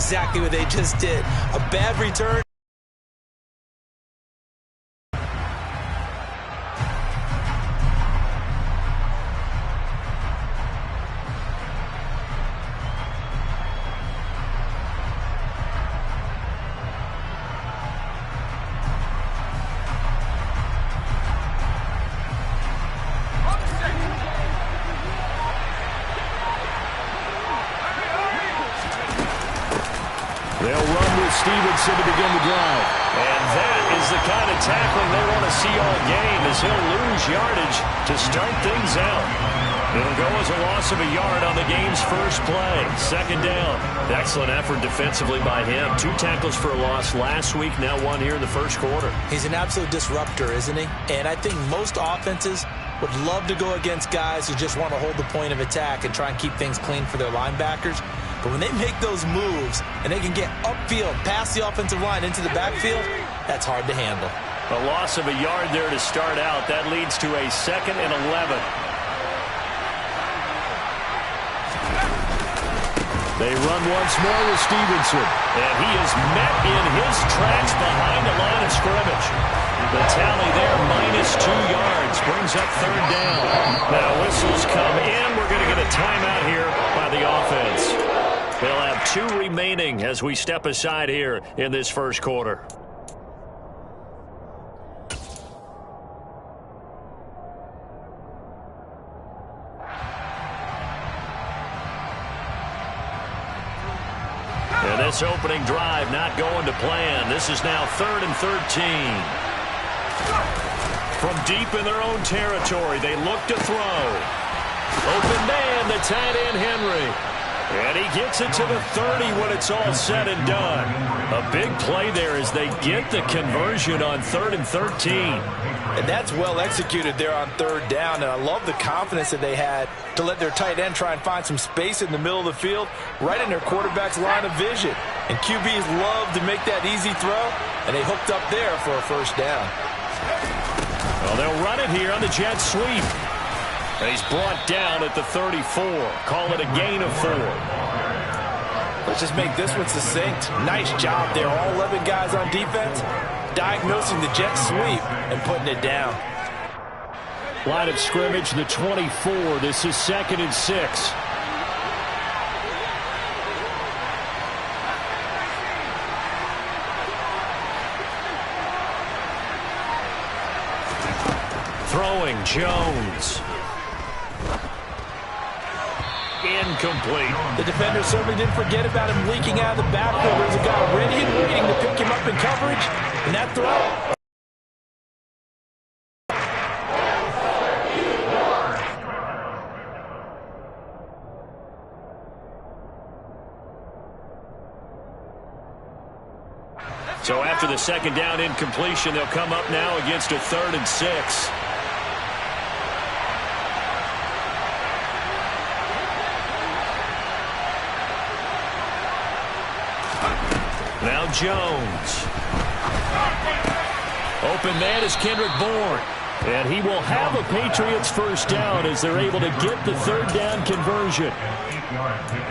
exactly what they just did. A bad return. They'll run with Stevenson to begin the drive. And that is the kind of tackling they want to see all game, as he'll lose yardage to start things out. It'll go as a loss of a yard on the game's first play. Second down. Excellent effort defensively by him. 2 tackles for a loss last week, now 1 here in the first quarter. He's an absolute disruptor, isn't he? And I think most offenses would love to go against guys who just want to hold the point of attack and try and keep things clean for their linebackers. But when they make those moves and they can get upfield, past the offensive line into the backfield, that's hard to handle. A loss of a yard there to start out. That leads to a 2nd and 11. They run once more with Stevenson. And he is met in his tracks behind the line of scrimmage. The tally there, -2 yards, brings up 3rd down. Now whistles come in. We're going to get a timeout here by the offense. They'll have 2 remaining as we step aside here in this first quarter. And this opening drive not going to plan. This is now 3rd and 13. From deep in their own territory, they look to throw. Open man, the tight end Henry. And he gets it to the 30 when it's all said and done. A big play there as they get the conversion on 3rd and 13. And that's well executed there on 3rd down. And I love the confidence that they had to let their tight end try and find some space in the middle of the field, right in their quarterback's line of vision. And QBs love to make that easy throw, and they hooked up there for a 1st down. Well, they'll run it here on the jet sweep. He's brought down at the 34. Call it a gain of 4. Let's just make this one succinct. Nice job there. All 11 guys on defense diagnosing the jet sweep and putting it down. Line of scrimmage, the 24. This is 2nd and 6. Throwing Jones. Incomplete. The defender certainly didn't forget about him leaking out of the backfield. There's a guy ready and waiting to pick him up in coverage. And that throw. So after the 2nd down incompletion, they'll come up now against a 3rd and 6. Now Jones. Open man is Kendrick Bourne. And he will have a Patriots 1st down as they're able to get the 3rd down conversion.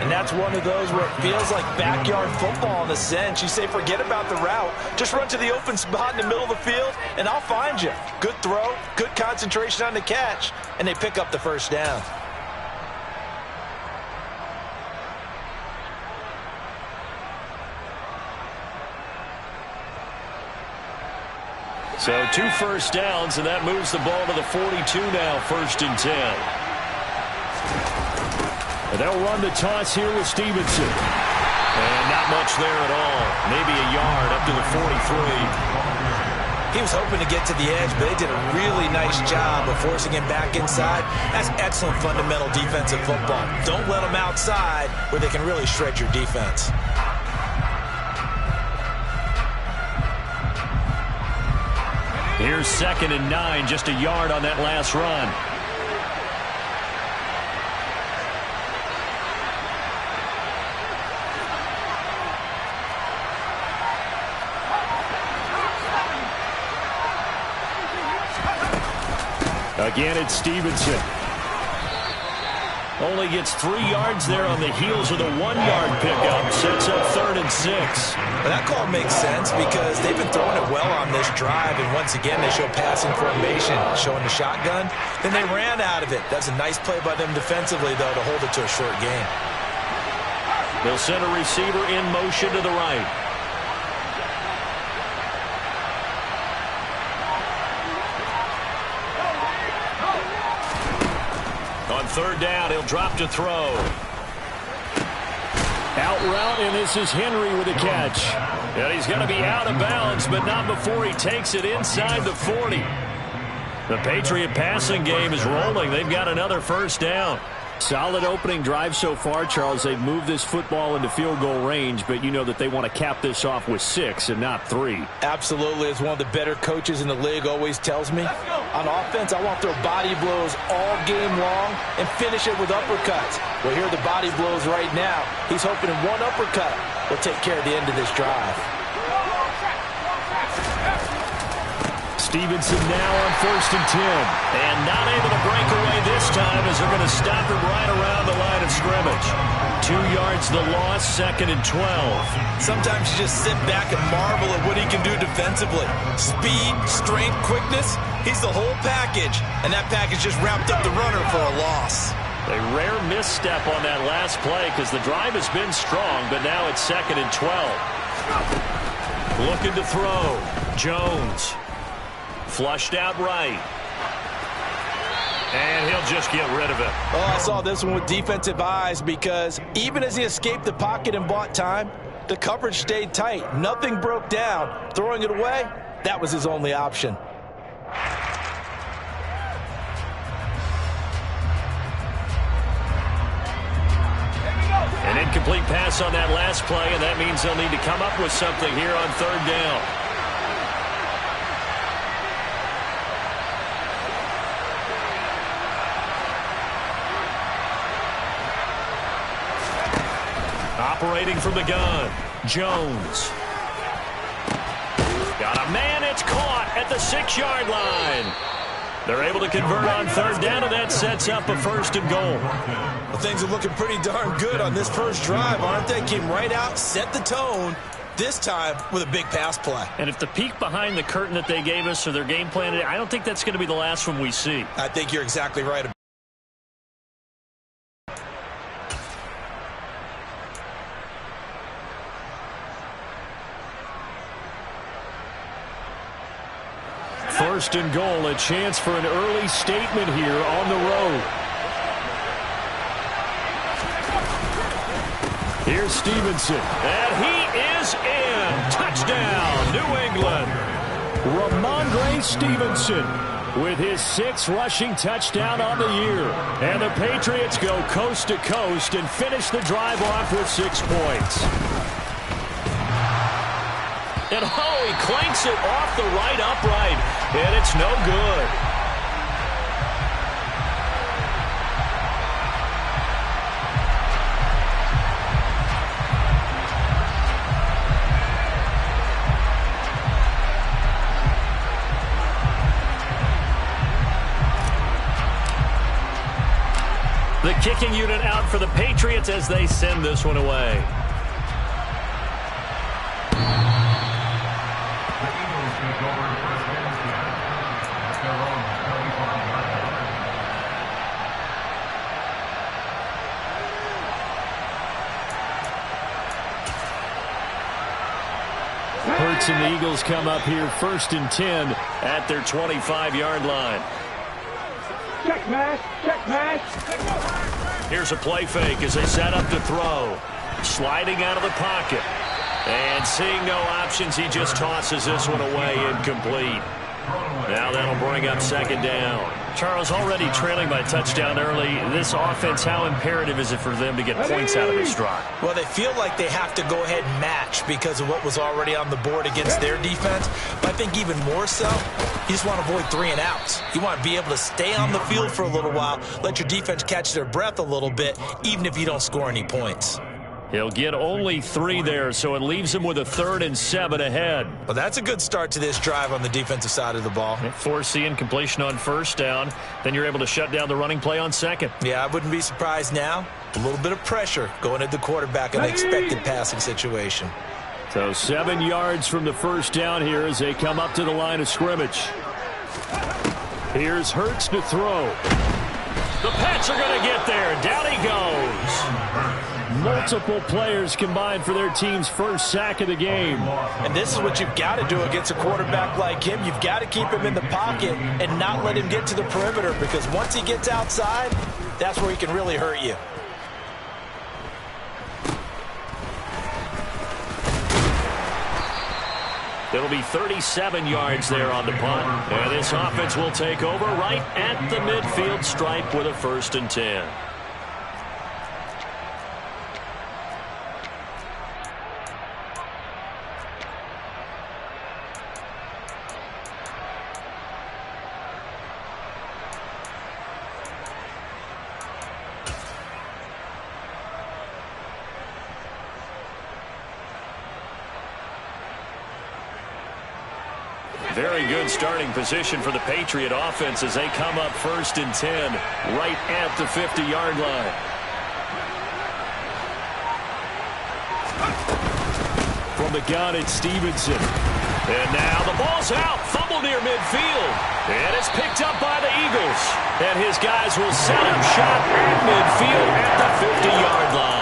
And that's one of those where it feels like backyard football in a sense. You say forget about the route. Just run to the open spot in the middle of the field, and I'll find you. Good throw, good concentration on the catch, and they pick up the 1st down. So 2 1st downs, and that moves the ball to the 42 now, 1st and 10. And they'll run the toss here with Stevenson. And not much there at all. Maybe a yard up to the 43. He was hoping to get to the edge, but they did a really nice job of forcing him back inside. That's excellent fundamental defensive football. Don't let them outside where they can really shred your defense. Here's 2nd and 9, just a yard on that last run. Again, it's Stevenson. Only gets 3 yards there on the heels of the 1-yard pickup. Sets up 3rd and 6. Well, that call makes sense because they've been throwing it well on this drive, and once again they show passing formation, showing the shotgun. Then they ran out of it. That's a nice play by them defensively, though, to hold it to a short game. They'll send a receiver in motion to the right. On third down, he'll drop to throw. Out route, and this is Henry with a catch. And he's going to be out of bounds, but not before he takes it inside the 40. The Patriot passing game is rolling. They've got another first down. Solid opening drive so far, Charles. They've moved this football into field goal range, but you know that they want to cap this off with 6 and not 3. Absolutely. As one of the better coaches in the league always tells me, on offense, I want to throw body blows all game long and finish it with uppercuts. Well, here are the body blows right now. He's hoping one uppercut will take care of the end of this drive. Stevenson now on 1st and 10. And not able to break away this time as they're going to stop him right around the line of scrimmage. 2 yards the loss, 2nd and 12. Sometimes you just sit back and marvel at what he can do defensively. Speed, strength, quickness, he's the whole package. And that package just wrapped up the runner for a loss. A rare misstep on that last play because the drive has been strong, but now it's 2nd and 12. Looking to throw. Jones. Flushed out right. And he'll just get rid of it. Oh, I saw this one with defensive eyes because even as he escaped the pocket and bought time, the coverage stayed tight. Nothing broke down. Throwing it away, that was his only option. An incomplete pass on that last play, and that means they'll need to come up with something here on third down. Operating from the gun, Jones. Got a man, it's caught at the 6-yard line. They're able to convert on third down, and that sets up a 1st and goal. Well, things are looking pretty darn good on this first drive, aren't they? Came right out, set the tone, this time with a big pass play. And if the peek behind the curtain that they gave us or their game plan, I don't think that's going to be the last one we see. I think you're exactly right. First and goal, a chance for an early statement here on the road. Here's Stevenson, and he is in. Touchdown, New England. Ramondre Stevenson with his 6th rushing touchdown on the year. And the Patriots go coast to coast and finish the drive off with 6 points. And oh, he clanks it off the right upright, and it's no good. The kicking unit out for the Patriots as they send this one away. Hurts and the Eagles come up here 1st and 10 at their 25-yard line. Check match. Here's a play fake as they set up to throw. Sliding out of the pocket. And seeing no options, he just tosses this one away incomplete. Now that'll bring up 2nd down. Charles, already trailing by touchdown early. This offense, how imperative is it for them to get points out of this drive? Well, they feel like they have to go ahead and match because of what was already on the board against their defense. But I think even more so, you just want to avoid 3 and outs. You want to be able to stay on the field for a little while, let your defense catch their breath a little bit, even if you don't score any points. He'll get only 3 there, so it leaves him with a 3rd and 7 ahead. Well, that's a good start to this drive on the defensive side of the ball. Force the incompletion on 1st down. Then you're able to shut down the running play on 2nd. Yeah, I wouldn't be surprised now. A little bit of pressure going at the quarterback in an expected passing situation. So 7 yards from the 1st down here as they come up to the line of scrimmage. Here's Hurts to throw. The Pats are going to get there. Down he goes. Multiple players combined for their team's 1st sack of the game. And this is what you've got to do against a quarterback like him. You've got to keep him in the pocket and not let him get to the perimeter, because once he gets outside, that's where he can really hurt you. It'll be 37 yards there on the punt. And this offense will take over right at the midfield stripe with a 1st and 10. Very good starting position for the Patriot offense as they come up 1st and 10 right at the 50-yard line. From the gun, it's Stevenson. And now the ball's out. Fumble near midfield. And it's picked up by the Eagles. And his guys will set up shop at midfield at the 50-yard line.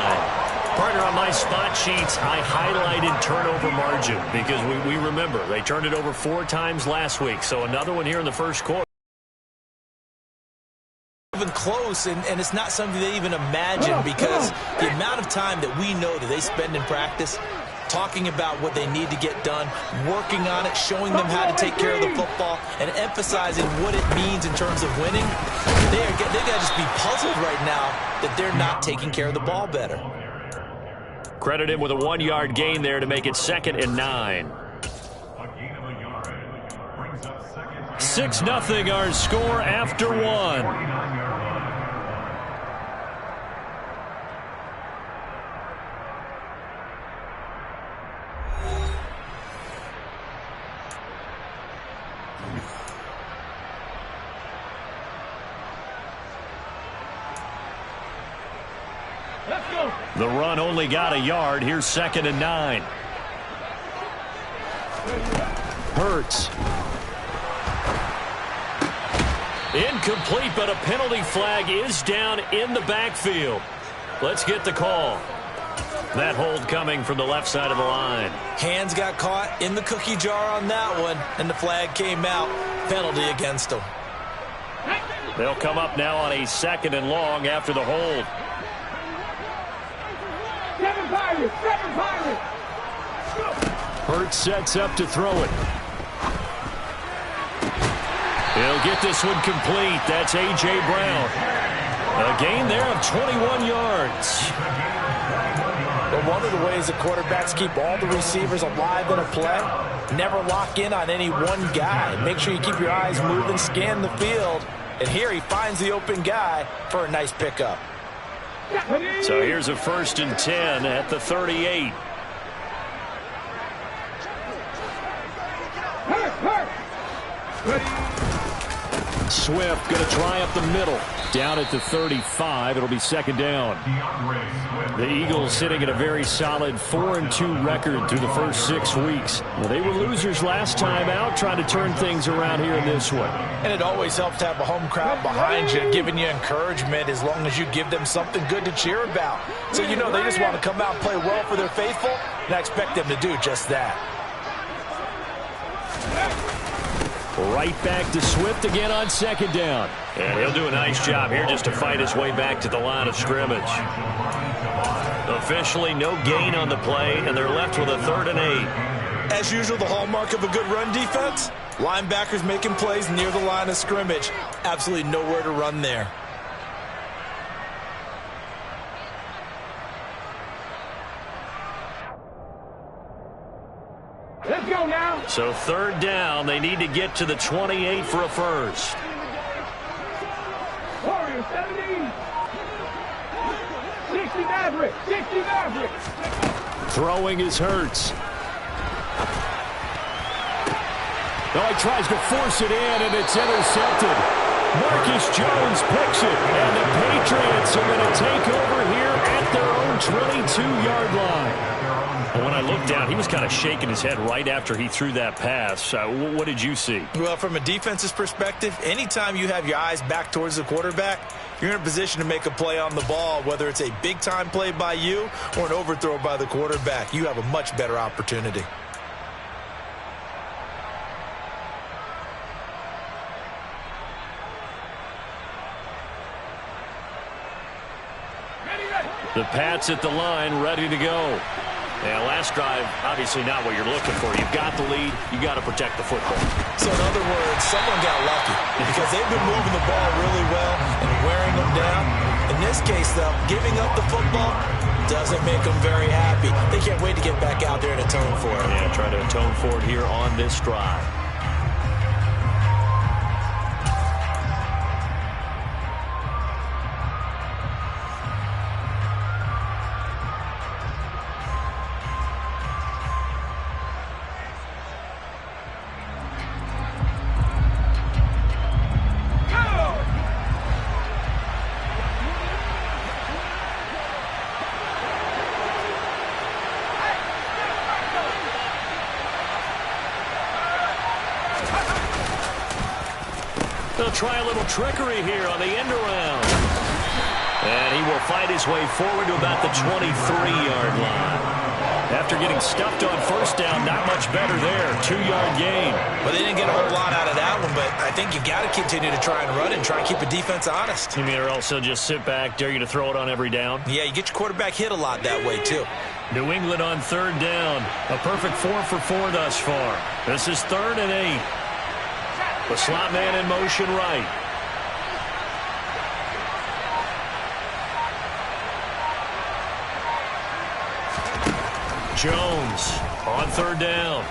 Partner, on my spot sheets, I highlighted turnover margin because we remember they turned it over 4 times last week. So another one here in the 1st quarter. Even close, and it's not something they even imagine, because the amount of time that we know that they spend in practice talking about what they need to get done, working on it, showing them how to take care of the football, and emphasizing what it means in terms of winning. They got to just be puzzled right now that they're not taking care of the ball better. Credit him with a 1-yard gain there to make it 2nd and 9. 6-0 our score after 1. The run only got a yard. Here's 2nd and 9. Hurts. Incomplete, but a penalty flag is down in the backfield. Let's get the call. That hold coming from the left side of the line. Hands got caught in the cookie jar on that one, and the flag came out. Penalty against them. They'll come up now on a 2nd and long after the hold. 7 Pirates! 7 Pirates! Hurts sets up to throw it. He'll get this one complete. That's A.J. Brown. A gain there of 21 yards. But one of the ways the quarterbacks keep all the receivers alive in a play, never lock in on any one guy. Make sure you keep your eyes moving, scan the field. And here he finds the open guy for a nice pickup. So here's a 1st and 10 at the 38. Swift going to try up the middle. Down at the 35. It'll be 2nd down. The Eagles sitting at a very solid 4-2 record through the first 6 weeks. Well, they were losers last time out, trying to turn things around here in this one. And it always helps to have a home crowd behind you, giving you encouragement as long as you give them something good to cheer about. So you know they just want to come out and play well for their faithful, and I expect them to do just that. Right back to Swift again on 2nd down. And he'll do a nice job here just to fight his way back to the line of scrimmage. Officially no gain on the play, and they're left with a 3rd and 8. As usual, the hallmark of a good run defense, linebackers making plays near the line of scrimmage. Absolutely nowhere to run there. Let's go now. So 3rd down, they need to get to the 28 for a first. Warriors 17. 69. Maverick. 60 Maverick. Throwing is Hurts. Oh, he tries to force it in, and it's intercepted. Marcus Jones picks it, and the Patriots are going to take over here at their own 22-yard line. When I looked down, he was kind of shaking his head right after he threw that pass. What did you see? Well, from a defense's perspective, anytime you have your eyes back towards the quarterback, you're in a position to make a play on the ball, whether it's a big-time play by you or an overthrow by the quarterback. You have a much better opportunity. The Pats at the line, ready to go. Yeah, last drive, obviously not what you're looking for. You've got the lead. You've got to protect the football. So in other words, someone got lucky because they've been moving the ball really well and wearing them down. In this case, though, giving up the football doesn't make them very happy. They can't wait to get back out there and atone for it. Yeah, try to atone for it here on this drive. They'll try a little trickery here on the end around. And he will fight his way forward to about the 23-yard line. After getting stuffed on first down, not much better there. 2-yard gain. Well, they didn't get a whole lot out of that one, but I think you got to continue to try and run and try and keep the defense honest. You mean or else they'll just sit back, dare you to throw it on every down? Yeah, you get your quarterback hit a lot that way, too. New England on third down. A perfect 4 for 4 thus far. This is 3rd and 8. The slot man in motion right. Jones on third down.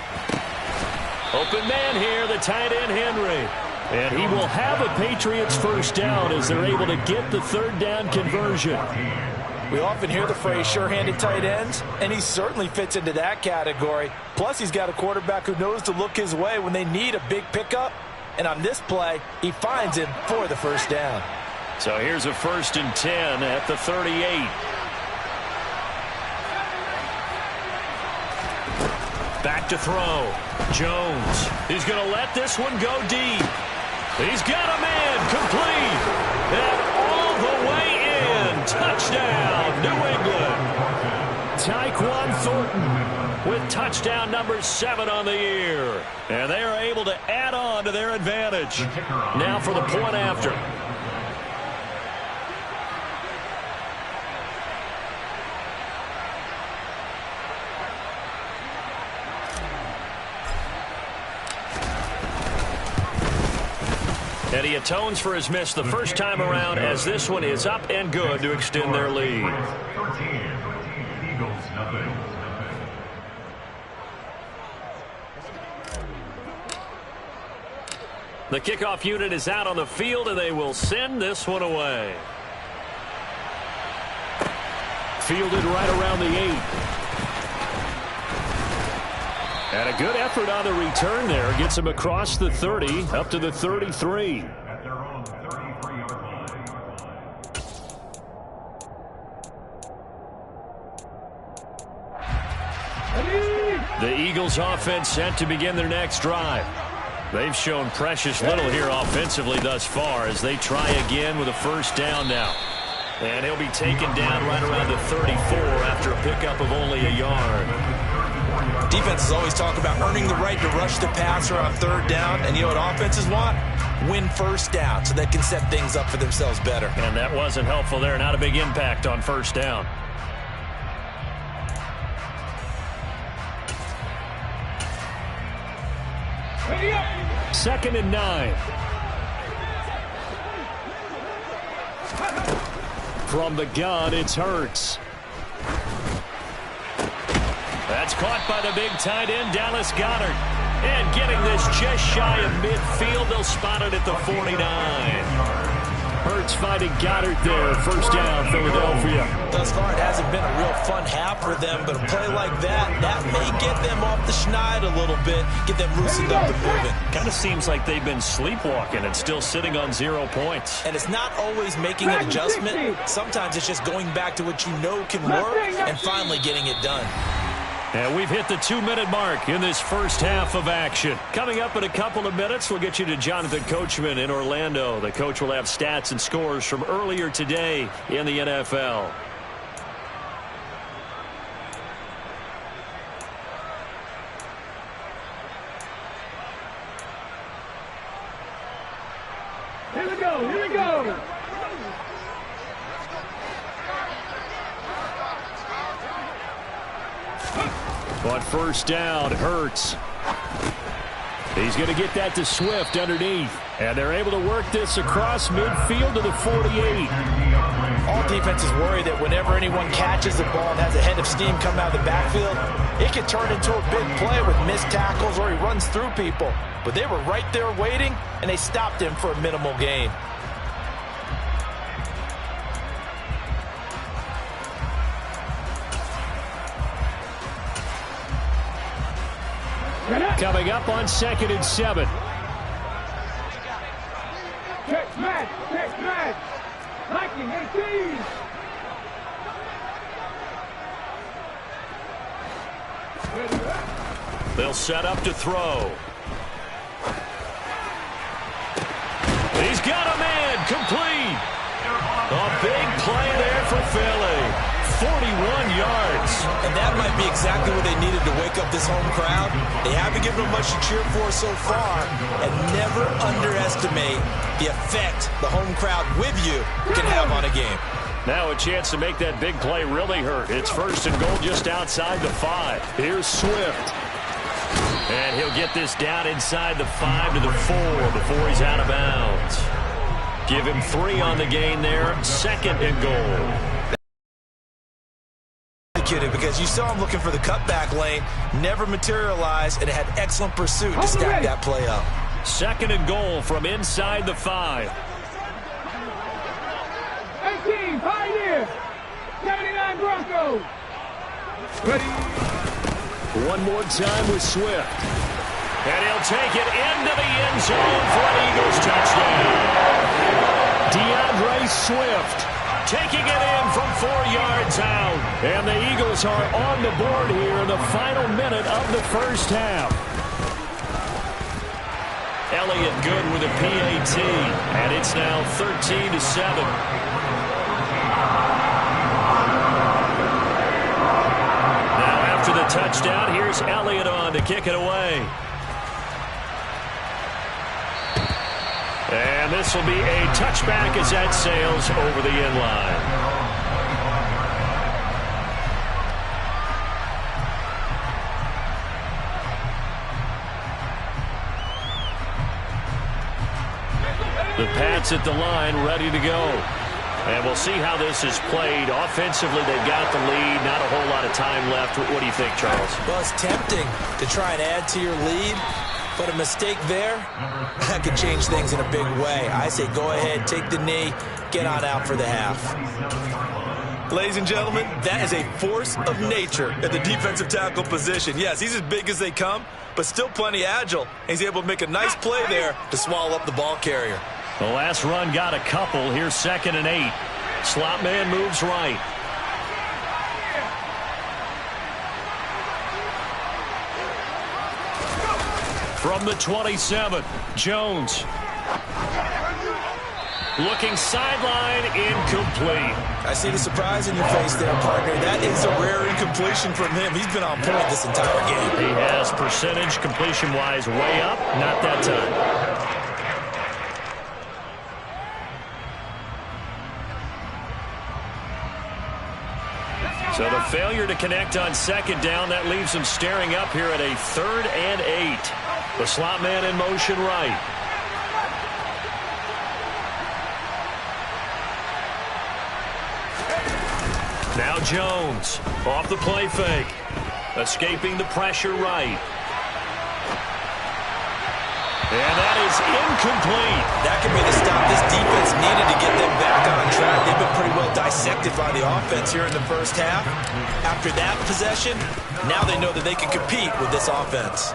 Open man here, the tight end Henry. And he will have a Patriots first down as they're able to get the third down conversion. We often hear the phrase sure-handed tight ends, and he certainly fits into that category. Plus, he's got a quarterback who knows to look his way when they need a big pickup. And on this play, he finds him for the first down. So here's a 1st and 10 at the 38. Back to throw. Jones. He's going to let this one go deep. He's got a man complete. And all the way in. Touchdown, New England. Tyquan Thornton with touchdown number 7 on the year. And they are able to add on to their advantage. Now for the point after. And he atones for his miss the first time around as this one is up and good to extend their lead. The kickoff unit is out on the field, and they will send this one away. Fielded right around the 8. And a good effort on the return there. Gets him across the 30, up to the 33. At their own 33-yard line. The Eagles offense set to begin their next drive. They've shown precious little here offensively thus far as they try again with a first down now. And he'll be taken down right around the 34 after a pickup of only a yard. Defenses always talk about earning the right to rush the passer on third down. And you know what offenses want? Win first down so they can set things up for themselves better. And that wasn't helpful there. Not a big impact on first down. Second and 9. From the gun, it's Hurts. That's caught by the big tight end, Dallas Goedert. And getting this just shy of midfield, they'll spot it at the 49. Hurts finding Goddard there. First down, Philadelphia. Thus far, it hasn't been a real fun half for them, but a play like that may get them off the schneid a little bit, get them loosened up and moving. Kind of seems like they've been sleepwalking and still sitting on 0 points. And it's not always making an adjustment. Sometimes it's just going back to what you know can work and finally getting it done. And we've hit the 2-minute mark in this first half of action. Coming up in a couple of minutes, we'll get you to Jonathan Coachman in Orlando. The coach will have stats and scores from earlier today in the NFL. Here we go, here we go. On first down, Hurts. He's going to get that to Swift underneath. And they're able to work this across midfield to the 48. All defenses worry that whenever anyone catches the ball and has a head of steam coming out of the backfield, it can turn into a big play with missed tackles or he runs through people. But they were right there waiting, and they stopped him for a minimal gain. Coming up on 2nd and 7. Check match. Hiking 18. They'll set up to throw. He's got a man complete. A big play there for Philly. 41 yards. And that might be exactly what they needed to wake up this home crowd. They haven't given them much to cheer for so far. And never underestimate the effect the home crowd with you can have on a game. Now a chance to make that big play really hurt. It's 1st and goal just outside the 5. Here's Swift. And he'll get this down inside the 5 to the 4 before he's out of bounds. Give him 3 on the gain there. 2nd and goal. Because you saw him looking for the cutback lane, never materialized, and it had excellent pursuit to stack that play up. 2nd and goal from inside the 5. 18, Pioneer. 79 Broncos. Ready. One more time with Swift. And he'll take it into the end zone for an Eagles touchdown. DeAndre Swift taking it in from 4 yards out. And the Eagles are on the board here in the final minute of the first half. Elliott good with a PAT. And it's now 13-7. Now after the touchdown, here's Elliott on to kick it away. And this will be a touchback as that sails over the end line. The Pats at the line ready to go. And we'll see how this is played. Offensively, they've got the lead. Not a whole lot of time left. What do you think, Charles? Well, it's tempting to try and add to your lead. But a mistake there, that could change things in a big way. I say go ahead, take the knee, get on out for the half. Ladies and gentlemen, that is a force of nature at the defensive tackle position. Yes, he's as big as they come, but still plenty agile. He's able to make a nice play there to swallow up the ball carrier. The last run got a couple. Here's 2nd and 8. Slot man moves right. From the 27, Jones. Looking sideline, incomplete. I see the surprise in your face there, partner. That is a rare incompletion from him. He's been on point this entire game. He has percentage completion-wise way up. Not that time. So the failure to connect on 2nd down, that leaves them staring up here at a 3rd and 8. The slot man in motion right. Now Jones off the play fake. Escaping the pressure right. And that is incomplete. That could be the stop this defense needed to get them back on track. They've been pretty well dissected by the offense here in the first half. After that possession, now they know that they can compete with this offense.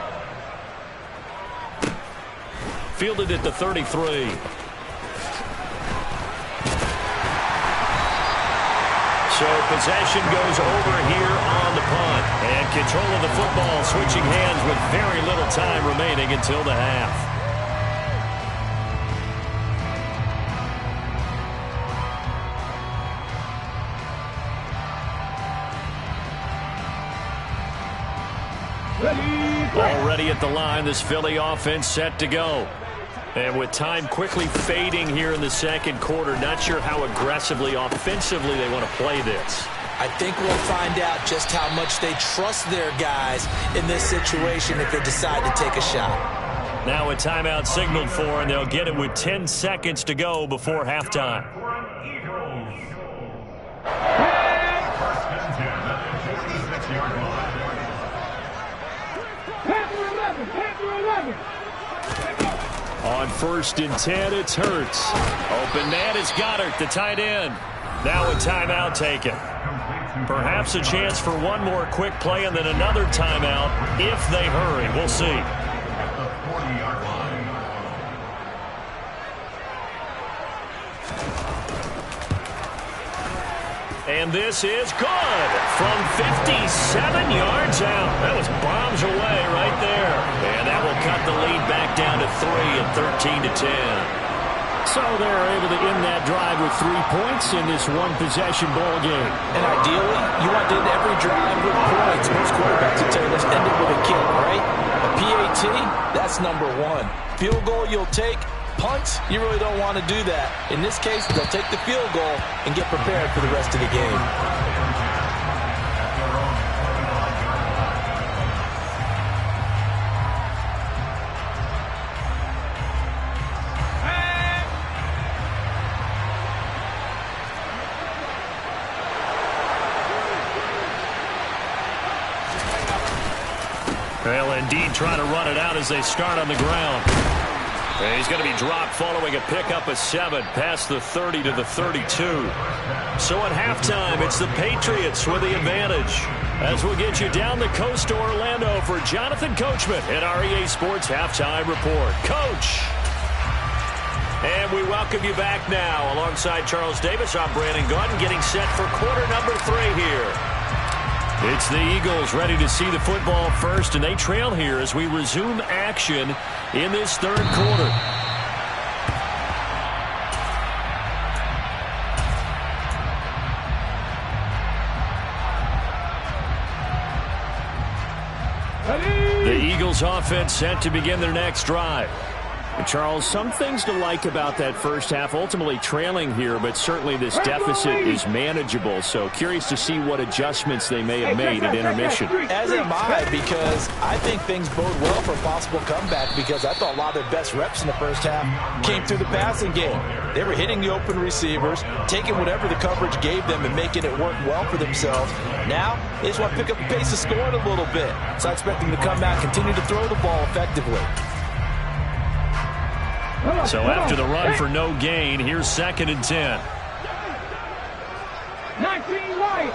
Fielded at the 33. So possession goes over here on the punt. And control of the football switching hands with very little time remaining until the half. Already at the line, this Philly offense set to go. And with time quickly fading here in the second quarter, not sure how aggressively, offensively they want to play this. I think we'll find out just how much they trust their guys in this situation if they decide to take a shot. Now a timeout signaled for, and they'll get it with 10 seconds to go before halftime. On 1st and 10, it's Hurts. Open man is Goddard, the tight end. Now a timeout taken. Perhaps a chance for one more quick play and then another timeout if they hurry. We'll see. And this is good from 57 yards out. That was bombs away right there. And that will cut the lead back down to 3 and 13-10. So they're able to end that drive with 3 points in this one-possession ball game. And ideally, you want to end every drive with points. Most quarterbacks would tell you, let's end it with a kick, right? A PAT, that's number 1. Field goal you'll take. Punts, you really don't want to do that. In this case, they'll take the field goal and get prepared for the rest of the game. Well, indeed, trying to run it out as they start on the ground. And he's going to be dropped following a pickup of 7 past the 30 to the 32. So at halftime, it's the Patriots with the advantage. As we'll get you down the coast to Orlando for Jonathan Coachman at our EA Sports Halftime Report. Coach! And we welcome you back now. Alongside Charles Davis, I'm Brandon Gaudin, getting set for quarter number 3 here. It's the Eagles ready to see the football first, and they trail here as we resume action in this third quarter. The Eagles offense set to begin their next drive. Charles, some things to like about that first half, ultimately trailing here, but certainly this deficit is manageable. So curious to see what adjustments they may have made at intermission. As am I, because I think things bode well for a possible comeback, because I thought a lot of their best reps in the first half came through the passing game. They were hitting the open receivers, taking whatever the coverage gave them and making it work well for themselves. Now, they just want to pick up the pace of scoring a little bit. So I expect them to come out and continue to throw the ball effectively. So after the run for no gain, here's 2nd and 10. 19 right.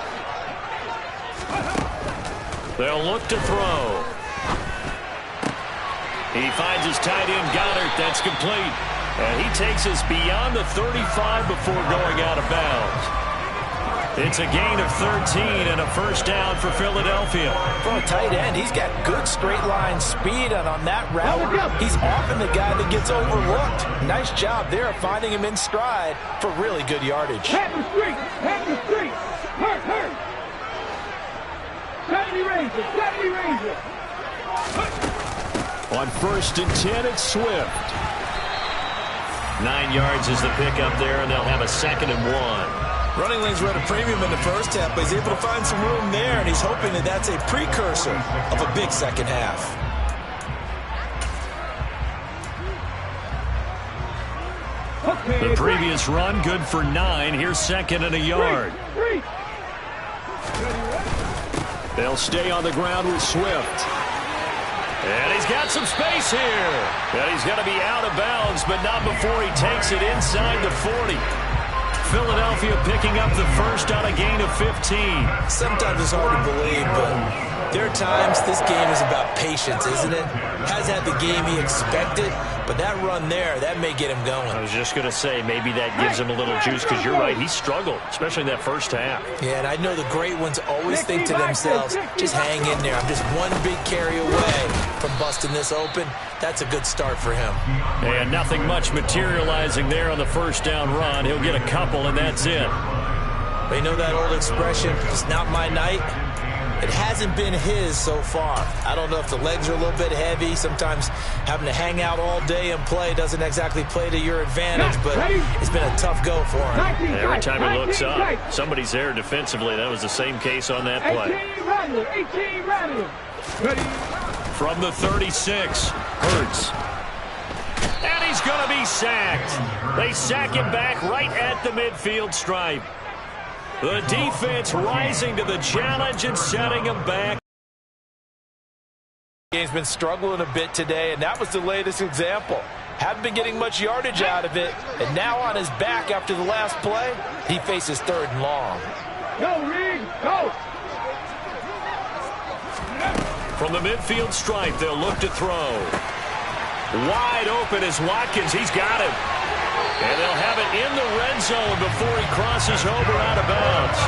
They'll look to throw. He finds his tight end Goddard. That's complete. And he takes us beyond the 35 before going out of bounds. It's a gain of 13 and a first down for Philadelphia. For a tight end, he's got good straight line speed, and on that route, he's often the guy that gets overlooked. Nice job there of finding him in stride for really good yardage. Tap the street. Tap the street. Hurt, hurt. 70 Ranger. 70 Ranger. On 1st and 10, it's Swift. 9 yards is the pickup there, and they'll have a 2nd and 1. Running lanes were at a premium in the first half, but he's able to find some room there, and he's hoping that that's a precursor of a big second half. The previous run, good for 9. Here's 2nd and a yard. They'll stay on the ground with Swift. And he's got some space here. And he's going to be out of bounds, but not before he takes it inside the 40. Philadelphia picking up the first on a gain of 15. Sometimes it's hard to believe, but there are times this game is about patience, isn't it? Hasn't had the game he expected, but that run there, that may get him going. I was just going to say, maybe that gives him a little juice, because you're right, he struggled, especially in that first half. Yeah, and I know the great ones always think to themselves, just hang in there. I'm just one big carry away from busting this open. That's a good start for him. And nothing much materializing there on the first down run. He'll get a couple, and that's it. But you know that old expression, it's not my night? It hasn't been his so far. I don't know if the legs are a little bit heavy. Sometimes having to hang out all day and play doesn't exactly play to your advantage, but it's been a tough go for him. Every time he looks up, somebody's there defensively. That was the same case on that play. 18 running. From the 36, Hurts. And he's going to be sacked. They sack him back right at the midfield stripe. The defense rising to the challenge and setting him back. Game's been struggling a bit today, and that was the latest example. Haven't been getting much yardage out of it, and now on his back after the last play, he faces 3rd and long. Go, Reed, go! From the midfield stripe, they'll look to throw. Wide open is Watkins. He's got him. And they'll have it in the red zone before he crosses over out of bounds.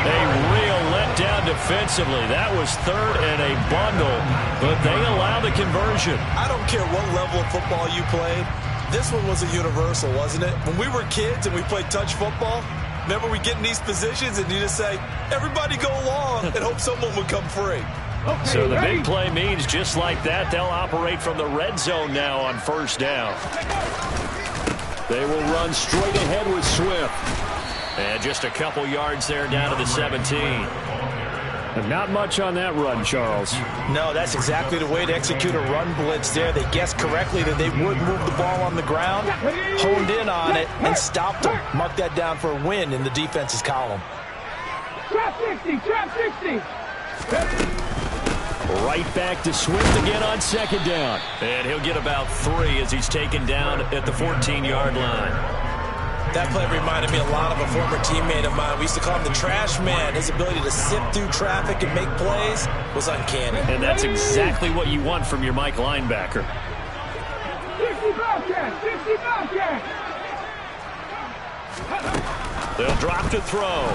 A real letdown defensively. That was 3rd and a bundle, but they allow the conversion. I don't care what level of football you played. This one was a universal, wasn't it? When we were kids and we played touch football, remember we get in these positions and you just say, everybody go along and hope someone would come free. Okay, So the ready? big play means just like that, they'll operate from the red zone now on first down. They will run straight ahead with Swift. And just a couple yards there down to the 17. And not much on that run, Charles. No, that's exactly the way to execute a run blitz there. They guessed correctly that they would move the ball on the ground, honed in on it, and stopped them. Mark that down for a win in the defense's column. Trap 60, trap 60. Right back to Swift again on second down. And he'll get about 3 as he's taken down at the 14-yard line. That play reminded me a lot of a former teammate of mine. We used to call him the trash man. His ability to sift through traffic and make plays was uncanny. And that's exactly what you want from your Mike linebacker. 60 Bobcats, 60 Bobcats. They'll drop to throw.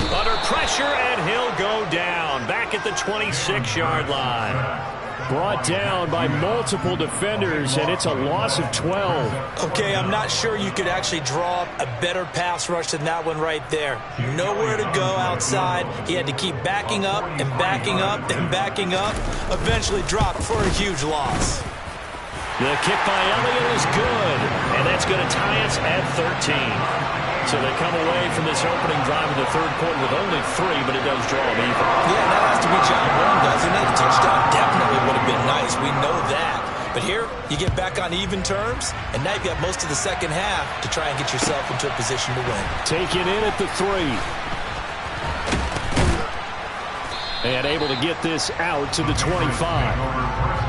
Under pressure, and he'll go down. Back at the 26-yard line. Brought down by multiple defenders, and it's a loss of 12. Okay, I'm not sure you could actually draw up a better pass rush than that one right there. Nowhere to go outside. He had to keep backing up and backing up and backing up. Eventually dropped for a huge loss. The kick by Elliott is good, and that's going to tie us at 13. So they come away from this opening drive in the 3rd quarter with only 3, but it does draw them even. Yeah, that has to be job one, doesn't it? A touchdown definitely would have been nice. We know that. But here, you get back on even terms, and now you've got most of the second half to try and get yourself into a position to win. Taken in at the 3. And able to get this out to the 25.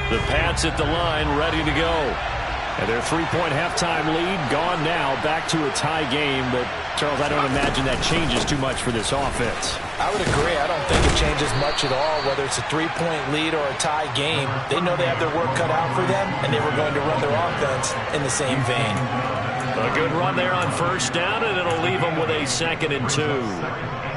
The Pats at the line, ready to go. And their 3-point halftime lead gone now, back to a tie game. But, Charles, I don't imagine that changes too much for this offense. I would agree. I don't think it changes much at all, whether it's a 3-point lead or a tie game. They know they have their work cut out for them, and they were going to run their offense in the same vein. A good run there on first down, and it'll leave them with a 2nd and 2.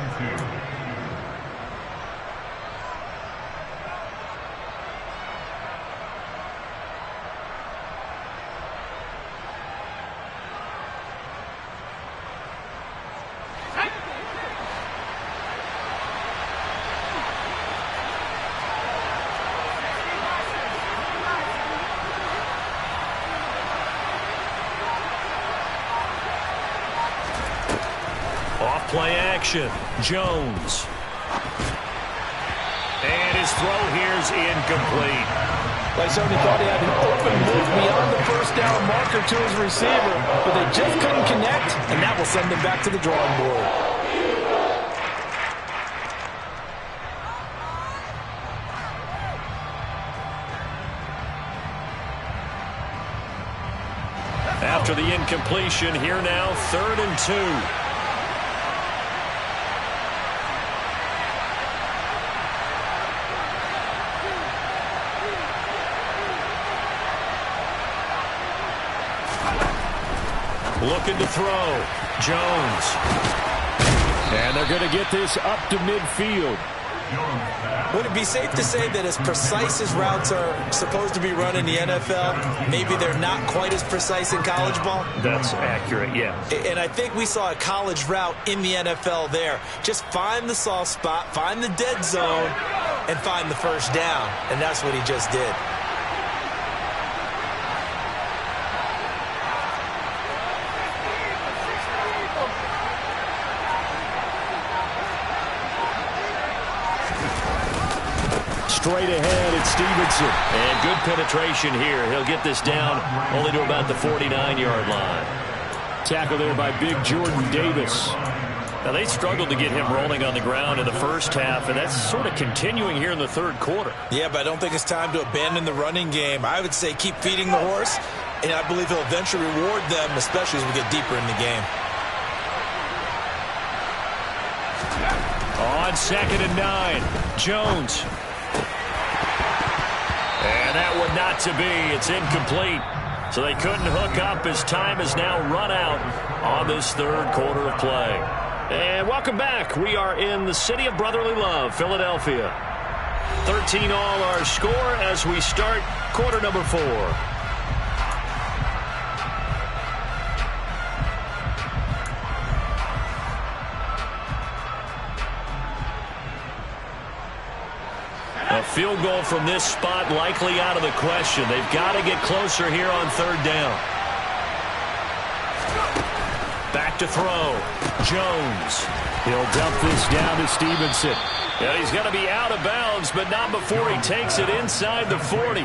Off play action. Jones. And his throw here is incomplete. Like Sony thought he had an open look beyond the first down marker to his receiver, but they just couldn't connect, and that will send him back to the drawing board. After the incompletion, here now, 3rd and 2. Looking to throw. Jones. And they're going to get this up to midfield. Would it be safe to say that as precise as routes are supposed to be run in the NFL, maybe they're not quite as precise in college ball? That's accurate, yeah. And I think we saw a college route in the NFL there. Just find the soft spot, find the dead zone, and find the first down. And that's what he just did. Straight ahead, it's Stevenson. And good penetration here. He'll get this down only to about the 49-yard line. Tackle there by big Jordan Davis. Now, they struggled to get him rolling on the ground in the first half, and that's sort of continuing here in the third quarter. Yeah, but I don't think it's time to abandon the running game. I would say keep feeding the horse, and I believe he'll eventually reward them, especially as we get deeper in the game. On 2nd and 9, Jones. And that one not to be. It's incomplete. So they couldn't hook up as time has now run out on this third quarter of play. And welcome back. We are in the city of brotherly love, Philadelphia. 13 all our score as we start quarter number 4. A field goal from this spot likely out of the question. They've got to get closer here on 3rd down. Back to throw. Jones. He'll dump this down to Stevenson. Yeah, he's going to be out of bounds, but not before he takes it inside the 40.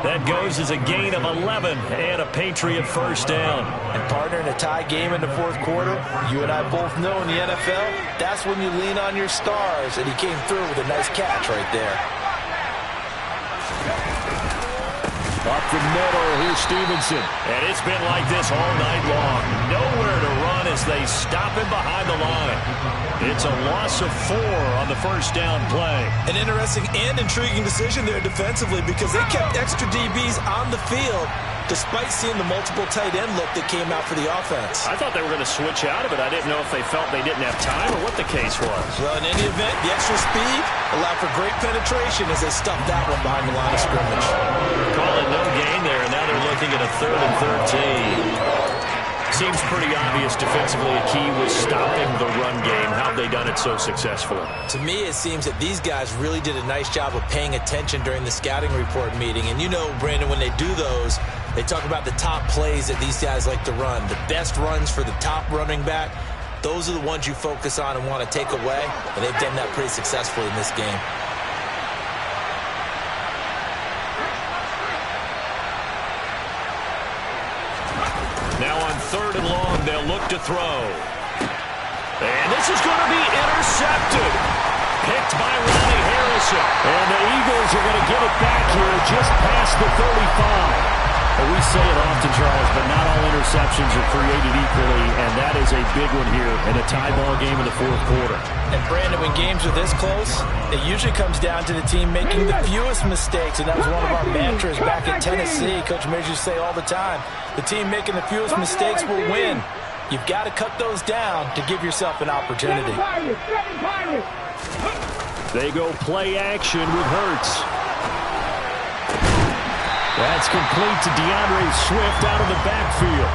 That goes as a gain of 11 and a Patriot first down. And partner, in a tie game in the fourth quarter, you and I both know in the NFL, that's when you lean on your stars, and he came through with a nice catch right there. Up the middle, here's Stevenson. And it's been like this all night long. Nowhere to run as they stop him behind the line. It's a loss of 4 on the first down play. An interesting and intriguing decision there defensively because they kept extra DBs on the field despite seeing the multiple tight end look that came out for the offense. I thought they were going to switch out of it. I didn't know if they felt they didn't have time or what the case was. Well, in any event, the extra speed allowed for great penetration as they stuffed that one behind the line of scrimmage. Calling no gain there, and now they're looking at a 3rd and 13. Seems pretty obvious defensively a key was stopping the run game. How have they done it so successfully? To me, it seems that these guys really did a nice job of paying attention during the scouting report meeting. And you know, Brandon, when they do those, they talk about the top plays that these guys like to run. The best runs for the top running back, those are the ones you focus on and want to take away. And they've done that pretty successfully in this game. Now on 3rd and long, they'll look to throw. And this is going to be intercepted. Picked by Ronnie Harrison. And the Eagles are going to get it back here just past the 35. Well, we say it often, Charles, but not all interceptions are created equally, and that is a big one here in a tie ball game in the fourth quarter. And, Brandon, when games are this close, it usually comes down to the team making the fewest mistakes, and that was one of our mantras back at Tennessee. Coach Mears used to say all the time, the team making the fewest mistakes will win. You've got to cut those down to give yourself an opportunity. They go play action with Hurts. That's complete to DeAndre Swift out of the backfield.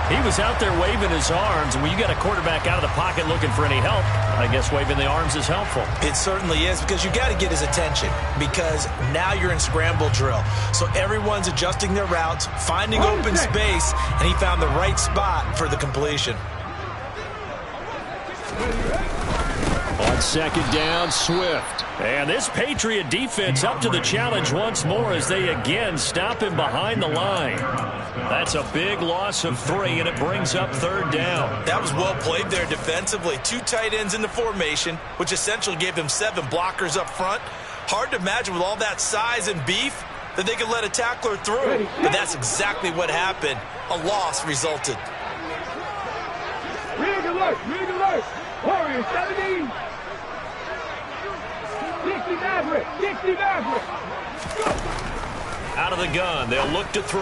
He was out there waving his arms, and when you got a quarterback out of the pocket looking for any help, I guess waving the arms is helpful. It certainly is, because you got to get his attention, because now you're in scramble drill. So everyone's adjusting their routes, finding open space, and he found the right spot for the completion. On second down, Swift. And this Patriot defense up to the challenge once more as they again stop him behind the line. That's a big loss of 3, and it brings up third down. That was well played there defensively. 2 tight ends in the formation, which essentially gave them 7 blockers up front. Hard to imagine with all that size and beef that they could let a tackler through. But that's exactly what happened. A loss resulted. Rig alert, rig alert. Warriors 17. 60 Maverick, 60 Maverick. Out of the gun, they'll look to throw.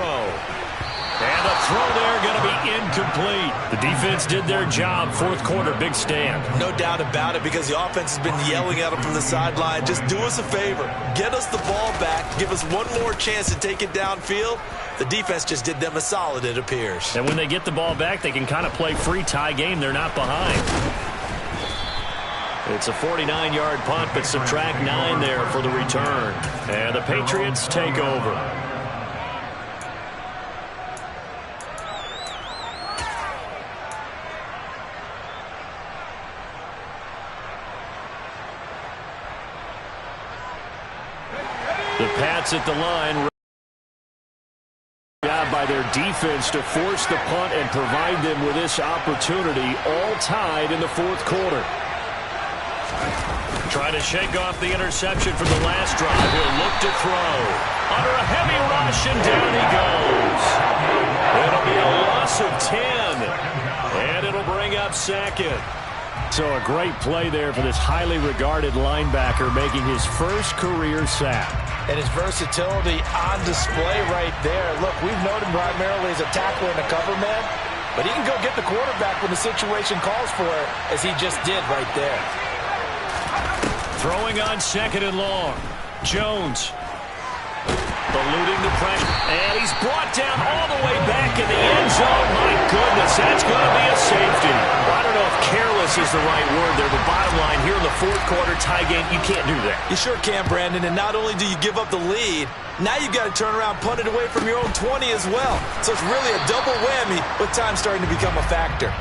And the throw there going to be incomplete. The defense did their job. Fourth quarter, big stand. No doubt about it, because the offense has been yelling at them from the sideline. Just do us a favor. Get us the ball back. Give us one more chance to take it downfield. The defense just did them a solid, it appears. And when they get the ball back, they can kind of play free tie game. They're not behind. It's a 49-yard punt, but subtract 9 there for the return. And the Patriots take over. The Pats at the line. Job by their defense to force the punt and provide them with this opportunity, all tied in the fourth quarter. Trying to shake off the interception from the last drive. He'll look to throw. Under a heavy rush, and down he goes. It'll be a loss of 10, and it'll bring up second. So a great play there for this highly regarded linebacker, making his first career sack. And his versatility on display right there. Look, we've known him primarily as a tackler and a cover man, but he can go get the quarterback when the situation calls for it, as he just did right there. Throwing on second and long. Jones eluding the pressure, and he's brought down all the way back in the end zone. My goodness, that's going to be a safety. I don't know if careless is the right word there, but bottom line, here in the fourth quarter tie game, you can't do that. You sure can, Brandon, and not only do you give up the lead, now you've got to turn around, punt it away from your own 20 as well. So it's really a double whammy with time starting to become a factor.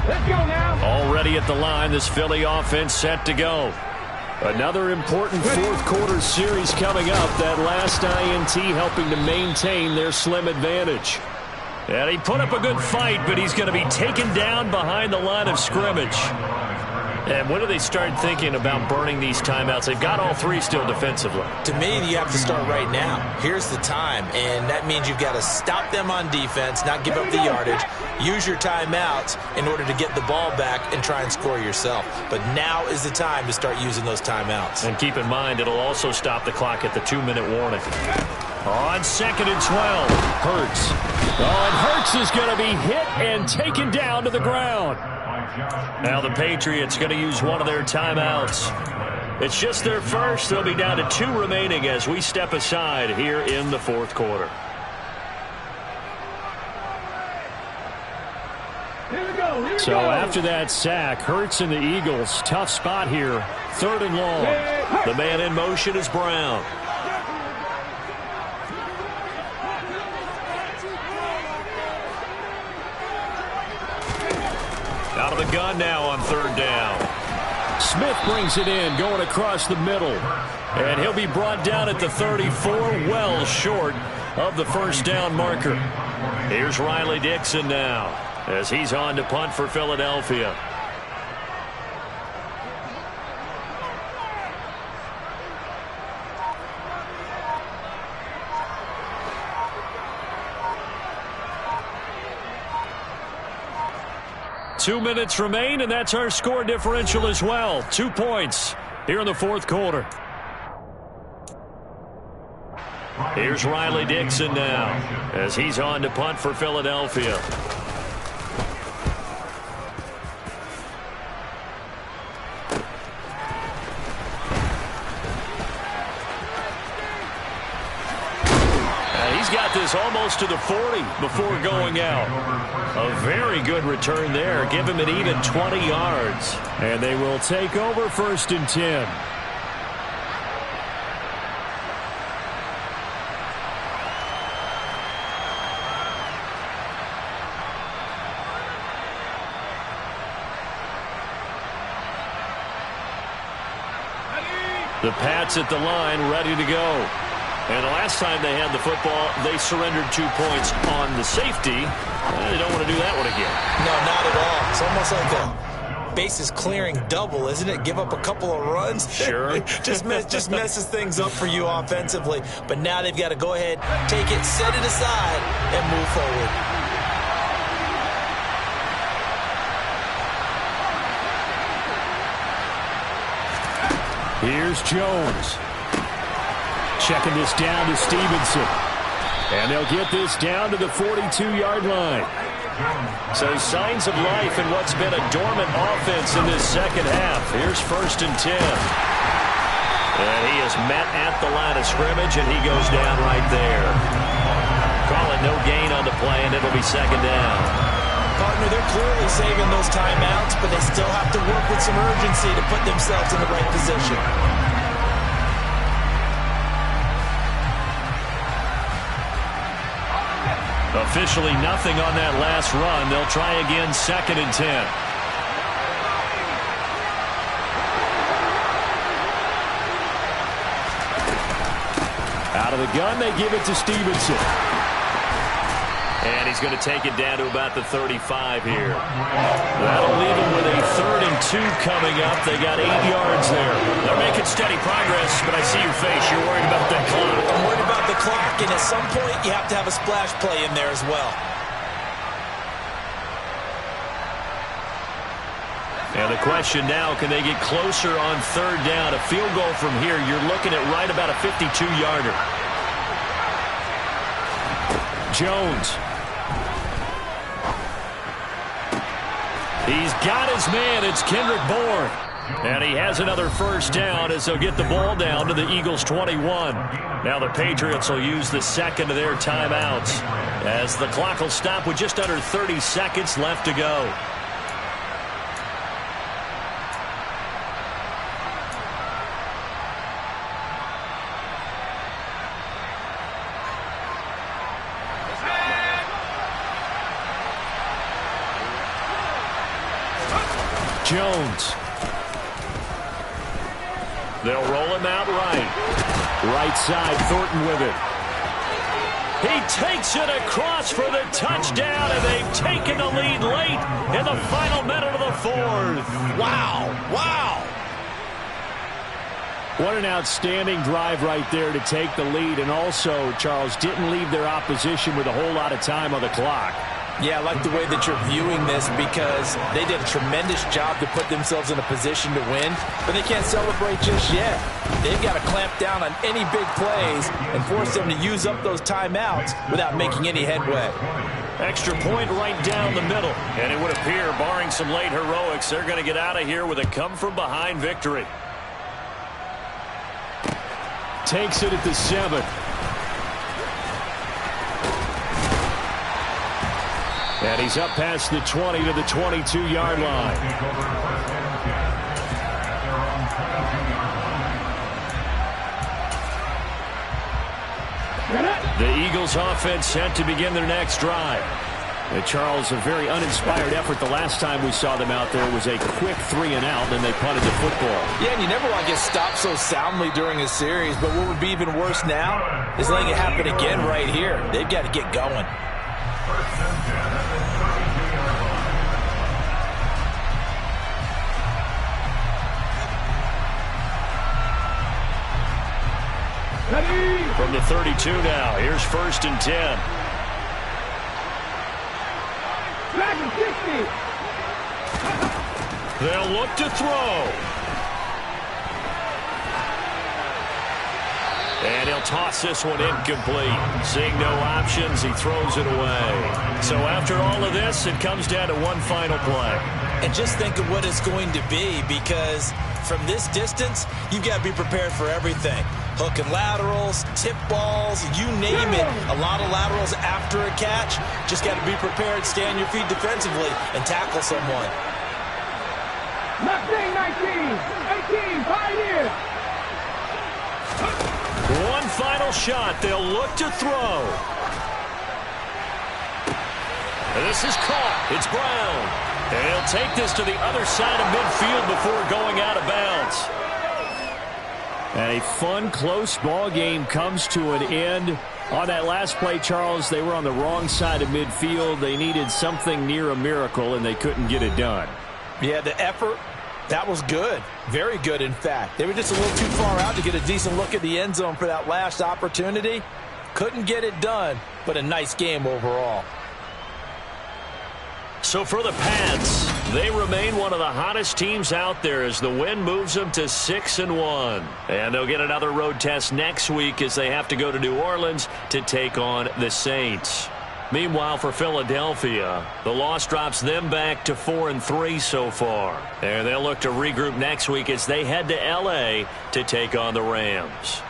Let's go now. Already at the line, this Philly offense set to go. Another important fourth quarter series coming up. That last INT helping to maintain their slim advantage. And he put up a good fight, but he's going to be taken down behind the line of scrimmage. And when do they start thinking about burning these timeouts? They've got all 3 still defensively. To me, you have to start right now. Here's the time, and that means you've got to stop them on defense, not give up the yardage, use your timeouts in order to get the ball back and try and score yourself. But now is the time to start using those timeouts. And keep in mind, it'll also stop the clock at the 2-minute warning. On second and 12, Hurts. Oh, and Hurts is going to be hit and taken down to the ground. Now the Patriots going to use one of their timeouts. It's just their first. They'll be down to 2 remaining as we step aside here in the fourth quarter. Here we go. So after that sack, Hurts and the Eagles, tough spot here. 3rd and long. The man in motion is Brown. Out of the gun now on 3rd down. Smith brings it in, going across the middle. And he'll be brought down at the 34, well short of the first down marker. Here's Riley Dixon now, as he's on to punt for Philadelphia. Two minutes remain, and that's our score differential as well. 2 points here in the fourth quarter. Here's Riley Dixon now, as he's on to punt for Philadelphia. He's got this almost to the 40 before going out. A very good return there. Give him an even 20 yards. And they will take over 1st and 10. The Pats at the line, ready to go. And the last time they had the football, they surrendered 2 points on the safety. They don't want to do that one again. No, not at all. It's almost like a bases clearing double, isn't it? Give up a couple of runs. Sure. just messes things up for you offensively. But now they've got to go ahead, take it, set it aside, and move forward. Here's Jones. Checking this down to Stevenson. And they'll get this down to the 42-yard line. So signs of life in what's been a dormant offense in this second half. Here's 1st and 10. And he is met at the line of scrimmage, and he goes down right there. Call it no gain on the play, and it'll be 2nd down. Partner, they're clearly saving those timeouts, but they still have to work with some urgency to put themselves in the right position. Officially nothing on that last run. They'll try again, 2nd and 10. Out of the gun, they give it to Stevenson. And he's going to take it down to about the 35 here. That'll leave him with a 3rd and 2 coming up. They got 8 yards there. They're making steady progress, but I see your face. You're worried about that clock. I'm worried about the clock, and at some point you have to have a splash play in there as well. And the question now, can they get closer on 3rd down? A field goal from here, you're looking at right about a 52-yarder. Jones. He's got his man. It's Kendrick Bourne. And he has another 1st down as they'll get the ball down to the Eagles' 21. Now the Patriots will use the 2nd of their timeouts as the clock will stop with just under 30 seconds left to go. Jones. They'll roll him out right. Right side, Thornton with it. He takes it across for the touchdown, and they've taken the lead late in the final minute of the 4th. Wow. Wow. What an outstanding drive right there to take the lead. And also, Charles, didn't leave their opposition with a whole lot of time on the clock. Yeah, I like the way that you're viewing this because they did a tremendous job to put themselves in a position to win, but they can't celebrate just yet. They've got to clamp down on any big plays and force them to use up those timeouts without making any headway. Extra point right down the middle. And it would appear, barring some late heroics, they're going to get out of here with a come-from-behind victory. Takes it at the 7. And he's up past the 20 to the 22-yard line. The Eagles offense set to begin their next drive. Charles, a very uninspired effort. The last time we saw them out there was a quick 3 and out, and they punted the football. Yeah, and you never want to get stopped so soundly during a series, but what would be even worse now is letting it happen again right here. They've got to get going. From the 32 now, here's 1st and 10. They'll look to throw. And he'll toss this one incomplete. Seeing no options, he throws it away. So after all of this, it comes down to one final play. And just think of what it's going to be, because from this distance, you've got to be prepared for everything. Hook and laterals, tip balls, you name it. A lot of laterals after a catch. Just got to be prepared, stay on your feet defensively, and tackle someone. 19, 18, Pioneer. One final shot. They'll look to throw. And this is caught. It's Brown. And he'll take this to the other side of midfield before going out of bounds. And a fun, close ball game comes to an end. On that last play, Charles, they were on the wrong side of midfield. They needed something near a miracle, and they couldn't get it done. Yeah, the effort, that was good. Very good, in fact. They were just a little too far out to get a decent look at the end zone for that last opportunity. Couldn't get it done, but a nice game overall. So for the Pats, they remain one of the hottest teams out there as the win moves them to 6-1. And they'll get another road test next week as they have to go to New Orleans to take on the Saints. Meanwhile, for Philadelphia, the loss drops them back to 4-3 so far. And they'll look to regroup next week as they head to L.A. to take on the Rams.